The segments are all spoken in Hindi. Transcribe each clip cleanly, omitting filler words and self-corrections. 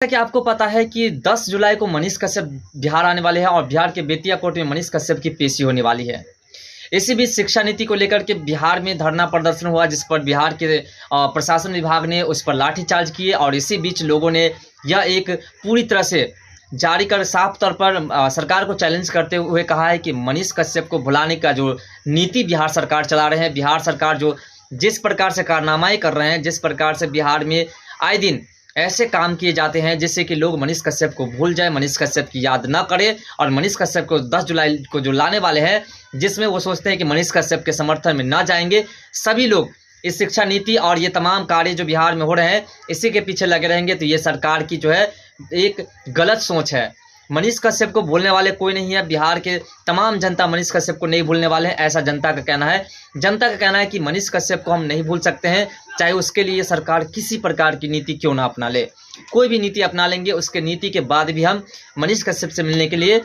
कि आपको पता है कि 10 जुलाई को मनीष कश्यप बिहार आने वाले हैं और बिहार के बेतिया कोर्ट में मनीष कश्यप की पेशी होने वाली है। इसी बीच शिक्षा नीति को लेकर के बिहार में धरना प्रदर्शन हुआ, जिस पर बिहार के प्रशासन विभाग ने उस पर लाठीचार्ज किए और इसी बीच लोगों ने यह एक पूरी तरह से जारी कर साफ तौर पर सरकार को चैलेंज करते हुए कहा है कि मनीष कश्यप को भुलाने का जो नीति बिहार सरकार चला रहे हैं, बिहार सरकार जो जिस प्रकार से कारनामाएँ कर रहे हैं, जिस प्रकार से बिहार में आए दिन ऐसे काम किए जाते हैं जिससे कि लोग मनीष कश्यप को भूल जाए, मनीष कश्यप की याद ना करें और मनीष कश्यप को 10 जुलाई को जो लाने वाले हैं, जिसमें वो सोचते हैं कि मनीष कश्यप के समर्थन में ना जाएंगे, सभी लोग इस शिक्षा नीति और ये तमाम कार्य जो बिहार में हो रहे हैं इसी के पीछे लगे रहेंगे। तो ये सरकार की जो है एक गलत सोच है। मनीष कश्यप को भूलने वाले कोई नहीं है। बिहार के तमाम जनता मनीष कश्यप को नहीं भूलने वाले हैं, ऐसा जनता का कहना है। जनता का कहना है कि मनीष कश्यप को हम नहीं भूल सकते हैं, चाहे उसके लिए सरकार किसी प्रकार की नीति क्यों ना अपना ले। कोई भी नीति अपना लेंगे, उसके नीति के बाद भी हम मनीष कश्यप से मिलने के लिए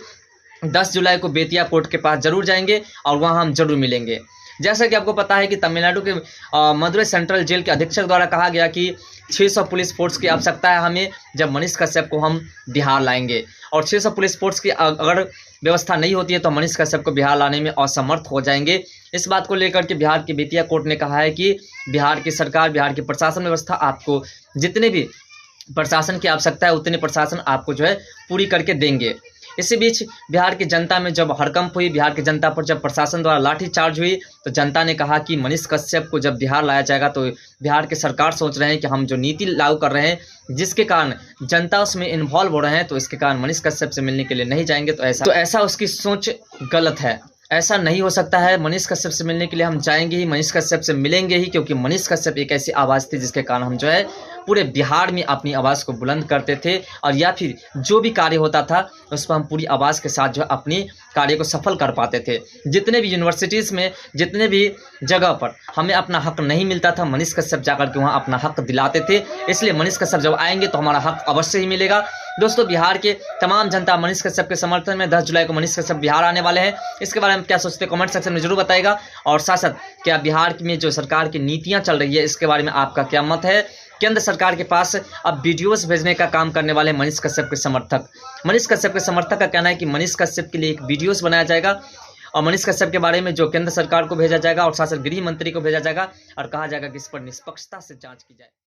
10 जुलाई को बेतिया कोर्ट के पास जरूर जाएंगे और वहाँ हम जरूर मिलेंगे। जैसा कि आपको पता है कि तमिलनाडु के मदुरै सेंट्रल जेल के अधीक्षक द्वारा कहा गया कि 600 पुलिस फोर्स की आवश्यकता है हमें, जब मनीष कश्यप को हम बिहार लाएंगे। और 600 पुलिस फोर्स की अगर व्यवस्था नहीं होती है तो मनीष कश्यप को बिहार लाने में असमर्थ हो जाएंगे। इस बात को लेकर के बिहार की बेतिया कोर्ट ने कहा है कि बिहार की सरकार, बिहार की प्रशासन व्यवस्था आपको जितने भी प्रशासन की आवश्यकता है उतने प्रशासन आपको जो है पूरी करके देंगे। इसी बीच बिहार की जनता में जब हड़कंप हुई, बिहार की जनता पर जब प्रशासन द्वारा लाठीचार्ज हुई, तो जनता ने कहा कि मनीष कश्यप को जब बिहार लाया जाएगा तो बिहार की सरकार सोच रहे हैं कि हम जो नीति लागू कर रहे हैं जिसके कारण जनता उसमें इन्वॉल्व हो रहे हैं, तो इसके कारण मनीष कश्यप से मिलने के लिए नहीं जाएंगे। तो ऐसा उसकी सोच गलत है। ऐसा नहीं हो सकता है। मनीष कश्यप से मिलने के लिए हम जाएंगे ही, मनीष कश्यप से मिलेंगे ही, क्योंकि मनीष कश्यप एक ऐसी आवाज़ थी जिसके कारण हम जो है पूरे बिहार में अपनी आवाज़ को बुलंद करते थे और या फिर जो भी कार्य होता था उस पर हम पूरी आवाज़ के साथ जो है अपनी कार्य को सफल कर पाते थे। जितने भी यूनिवर्सिटीज़ में, जितने भी जगह पर हमें अपना हक नहीं मिलता था, मनीष कश्यप जाकर के वहाँ अपना हक दिलाते थे। इसलिए मनीष कश्यप जब आएंगे तो हमारा हक अवश्य ही मिलेगा। दोस्तों, बिहार के तमाम जनता मनीष कश्यप के समर्थन में 10 जुलाई को मनीष कश्यप बिहार आने वाले हैं। इसके बारे में क्या सोचते हैं कमेंट सेक्शन में जरूर बताइएगा। और साथ साथ क्या बिहार में जो सरकार की नीतियां चल रही है इसके बारे में आपका क्या मत है। केंद्र सरकार के पास अब वीडियोस भेजने का काम करने वाले मनीष कश्यप के समर्थक, मनीष कश्यप के समर्थक का कहना है कि मनीष कश्यप के लिए एक वीडियोस बनाया जाएगा और मनीष कश्यप के बारे में जो केंद्र सरकार को भेजा जाएगा और साथ साथ गृह मंत्री को भेजा जाएगा और कहा जाएगा कि इस पर निष्पक्षता से जांच की जाए।